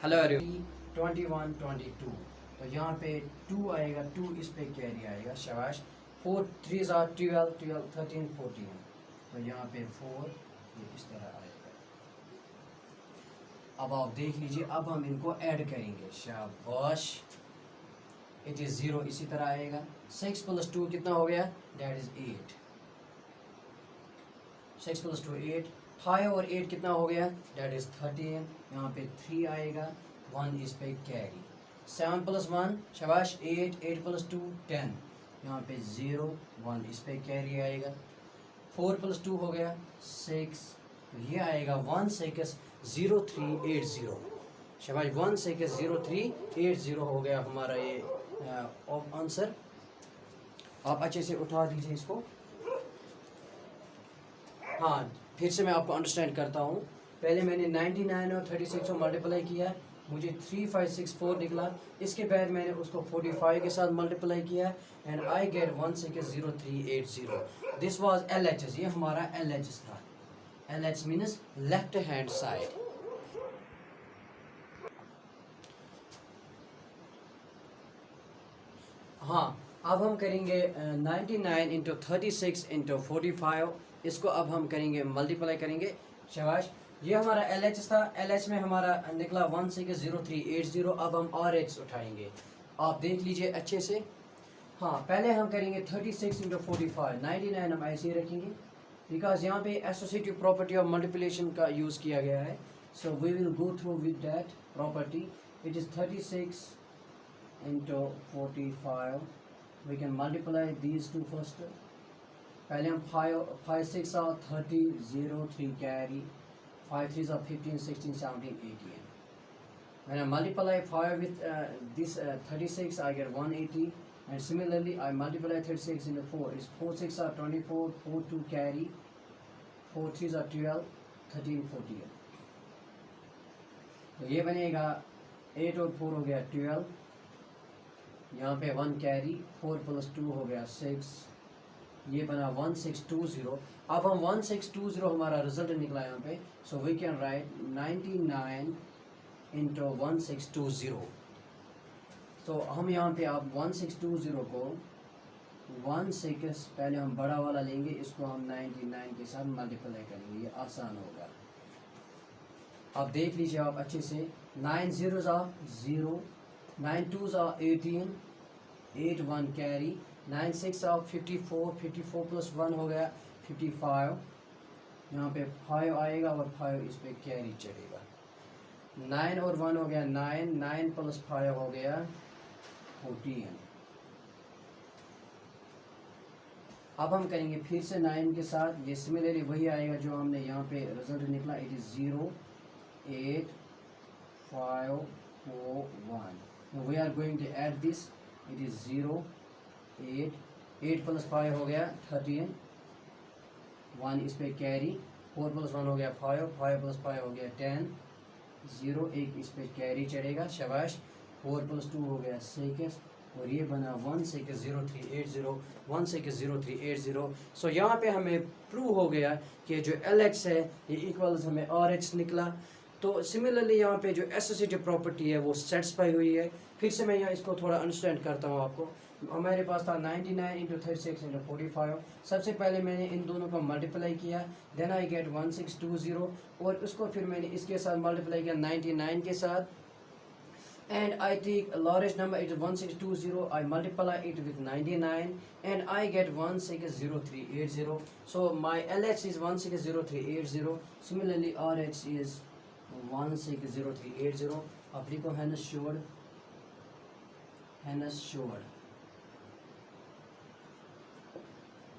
Hello everyone 21 22 तो यहाँ पे 2 आएगा, 2 इस पे कैरी आएगा, शाबाश। 4 3 are 12 12 13 14 तो यहाँ पे 4 ये इस तरह आएगा। अब आप देख लीजिए, अब हम इनको ऐड करेंगे, शाबाश। इट इज़ 0 इसी तरह आएगा। 6 + 2 कितना हो गया, दैट इज़ 8। 6 + 2 8। 5 और 8 कितना हो गया, दैट इज़ 13। यहाँ पे 3 आएगा, 1 इस पे कैरी। 7 + 1 शाबाश 8 8 + 2 10। यहाँ पे 0 1 इस पे कैरी आएगा। 4 + 2 हो गया 6, तो ये आएगा 1 6 0 3 8 0। शाबाश 1 6 0 3 8 0 हो गया हमारा ये आंसर। आप अच्छे से उठा दीजिए इसको। हाँ, फिर से मैं आपको अंडरस्टैंड करता हूँ। पहले मैंने 99 और 36 को मल्टीप्लाई किया, मुझे 3564 निकला। इसके बाद मैंने उसको 45 के साथ मल्टीप्लाई किया and I get 1 6 0 3 8 0। This was LHS, ये हमारा LHS था। LH means left hand side. हाँ, अब हम करेंगे 99 × 36 × 45। इसको अब हम करेंगे, मल्टीप्लाई करेंगे, शाबाश। ये हमारा LH था, LH में हमारा निकला 1 6 0 3 8 0। अब हम RH उठाएंगे, आप देख लीजिए अच्छे से। हाँ, पहले हम करेंगे 36 × 45। 99 हम ऐसे ही रखेंगे बिकॉज यहाँ पे एसोसिएटिव प्रॉपर्टी ऑफ मल्टीप्लिकेशन का यूज़ किया गया है। So we will go through with that property. It is 36 × 45। we can multiply these two first. पहले हम 5 6 are 30 0 3 carry, 5 3 are 15 16 17 18. When I multiply 5 with this 36, I get 180, and similarly I multiply 36 into 4. Is 4 6 are 24, 4 2 carry, 4 3 are 12 13 14. तो ये बनेगा 8 और 4 हो गया 12। यहाँ पे 1 कैरी, 4 + 2 हो गया 6, ये बना 1620। अब हम 1620 हमारा रिजल्ट निकला यहाँ पे। So we can write 99 × 1620। तो हम यहाँ पे आप 1620 को 1 6 पहले हम बड़ा वाला लेंगे, इसको हम 99 के साथ मल्टीप्लाई करेंगे, ये आसान होगा। आप देख लीजिए आप अच्छे से। 9 0s are 0, 9 2s are 18, 8 1 carry, 9 6 are 54, 54 + 1 हो गया 55। यहाँ पे 5 आएगा और 5 इस पे कैरी चढ़ेगा। 9 और 1 हो गया 9, 9 + 5 हो गया 14। अब हम करेंगे फिर से 9 के साथ, ये सिमिलरली वही आएगा जो हमने यहाँ पे रिजल्ट निकला। It is 0 8 5 4 1। Now we are going to add this. It is 0 8 8 + 5 हो गया 13, 1 इस पे कैरी, 4 + 1 हो गया 5, 5 + 5 हो गया 10, 0 1 इस पे कैरी चढ़ेगा, शाबाश। 4 + 2 हो गया 6 और ये बना 1 6 0 3 8 0, 1 6 0 3 8 0। सो यहाँ पे हमें प्रूव हो गया कि जो LH है ये इक्वल्स हमें RH निकला। तो सिमिलरली यहाँ पे जो एसोसिएटिव प्रॉपर्टी है वो सेटिस्फाई हुई है। फिर से मैं यहाँ इसको थोड़ा अंडरस्टैंड करता हूँ आपको। हमारे पास था 99 × 36 × 45। सबसे पहले मैंने इन दोनों को मल्टीप्लाई किया, देन आई गेट 1620 और उसको फिर मैंने इसके साथ मल्टीप्लाई किया 99 के साथ, and I take a largest number, it is 1620. I multiply it with 99 and I get 160380. So my LH is 160380. Similarly RH is 160380. आप लिखो Hennes showed, Hennes showed।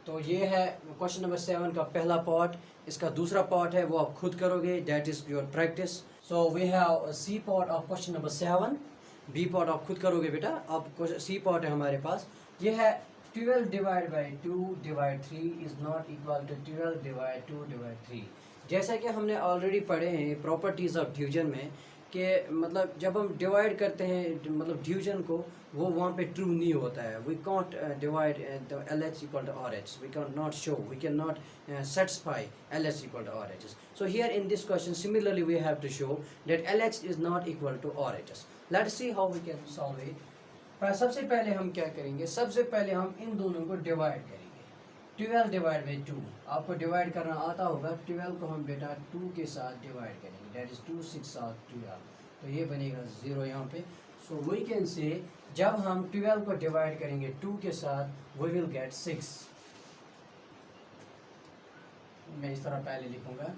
तो ये है क्वेश्चन नंबर 7 का पहला पार्ट। इसका दूसरा पार्ट है वो आप खुद करोगे, that is your practice. So we have C part of question number 7। B part आप खुद करोगे बेटा। अब सी पार्ट है हमारे पास, ये है 12 / 2 / 3 इज नॉट इक्वल टू 12 / 2 / 3। जैसा कि हमने ऑलरेडी पढ़े हैं प्रॉपर्टीज ऑफ डिवीजन में कि मतलब जब हम डिवाइड करते हैं मतलब डिवीजन को, वो वहाँ पे ट्रू नहीं होता है. We can't divide the L H equal to R H, we can not show, we can not satisfy LH equal to RHS. So here in this question similarly we have to show that LH is not equal to RHS. Let's see how we can solve it. सबसे पहले हम क्या करेंगे, सबसे पहले हम इन दोनों को डिवाइड करेंगे. 12 डिवाइड बाई 2, आपको डिवाइड करना आता होगा. 12 को हम बेटा 2 के साथ डिवाइड करेंगे, दैट इज 2 6 और 12, तो ये बनेगा 0 यहाँ पे. सो वी कैन से जब हम 12 को डिवाइड करेंगे 2 के साथ वी विल गेट 6. मैं इस तरह पहले लिखूंगा.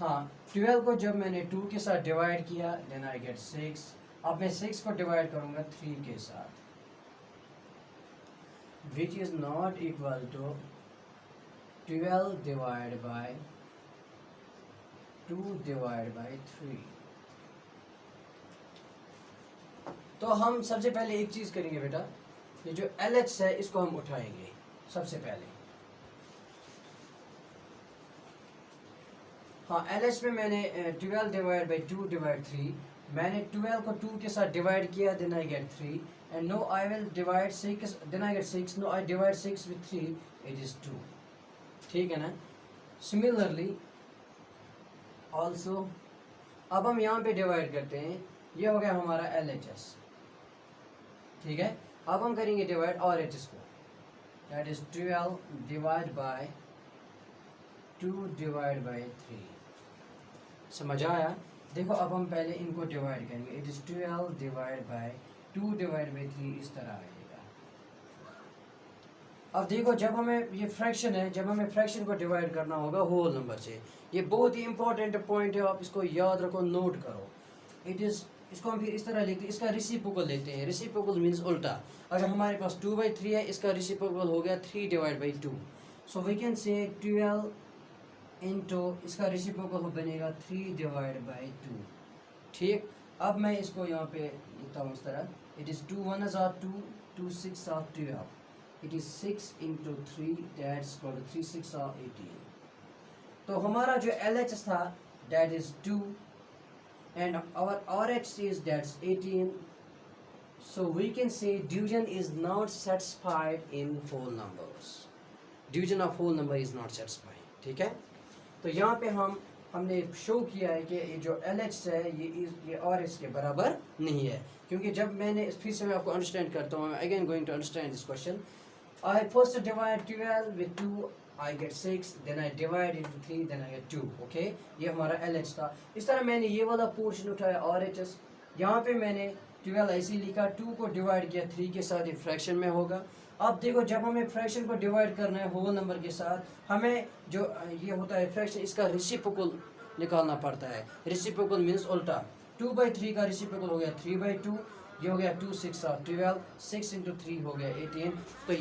हाँ, 12 को जब मैंने 2 के साथ डिवाइड किया देन आई गेट 6. अब मैं 6 को डिवाइड करूंगा 3 के साथ, which is not equal to 12 divide by 2 divide by 3. तो हम सबसे पहले एक चीज़ करेंगे बेटा, ये जो LH है इसको हम उठाएंगे सबसे पहले. हाँ, LH में मैंने 12 डिवाइड बाई 2 डिवाइड 3, मैंने 12 को 2 के साथ डिवाइड किया, then I get 3, and now I will divide 6, then I get 6, now I divide 6 with 3, it is 2. ठीक है ना. सिमिलरली ऑल्सो अब हम यहाँ पे डिवाइड करते हैं, ये हो गया हमारा LHS. ठीक है, अब हम करेंगे डिवाइड RHS को, that is 12 divide by 2 divide by 3. समझ आया. देखो अब हम पहले इनको डिवाइड करेंगे, it is 12 divide by 2 divide by 3, इस तरह आएगा. अब देखो जब हमें ये फ्रैक्शन है, जब हमें फ्रैक्शन को डिवाइड करना होगा होल नंबर से, ये बहुत ही इंपॉर्टेंट पॉइंट है, आप इसको याद रखो, नोट करो. इट इज, इसको हम फिर इस तरह लिखते हैं, इसका रेसिप्रोकल लेते हैं. रेसिप्रोकल मीन्स उल्टा. अगर हमारे पास 2/3 है, इसका रेसिप्रोकल हो गया 3 divide by 2. So we can say 12 into इसका रेसिप्रोकल बनेगा 3 डिवाइड बाई 2. ठीक, अब मैं इसको यहाँ पे लिखता हूँ इस तरह, it is 2 1 are 2, 2 6 are 12, it is 6 into 3, that's equal to 3 6 are 18. तो हमारा जो LH था that is 2 and our RH is that's 18. So we can say division is not satisfied in whole numbers. Division of whole number is not satisfied. ठीक है, तो यहाँ पे हमने शो किया है कि ये जो LH है ये RH के बराबर नहीं है, क्योंकि जब मैंने फिर से मैं आपको अंडरस्टैंड करता हूँ, again going to understand this question. I first divide 12 with 2, I get 6, then I divide it with 3, then I get 2. Okay, ये हमारा LH था. इस तरह मैंने ये वाला पोर्शन उठाया RHS. यहाँ पे मैंने 12 ऐसे लिखा, 2 को डिवाइड किया 3 के साथ, ये फ्रैक्शन में होगा. अब देखो जब हमें फ्रैक्शन को डिवाइड करना है होल नंबर के साथ, हमें जो ये होता है फ्रैक्शन, इसका रेसिप्रोकल निकालना पड़ता है. रेसिप्रोकल मीन्स उल्टा. 2/3 का रेसिप्रोकल हो गया 3/2, ये हो गया 2 6 और 12, 6 इंटू 3 हो गया 18. तो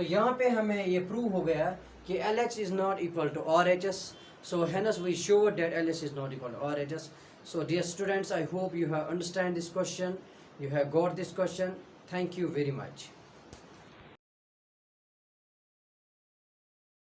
यहाँ पे हमें ये प्रूव हो गया कि LH is not equal to RHS. So hence we showed that LH is not equal to RHS. So dear students, I hope you have understand this question, you have got this question. Thank you very much.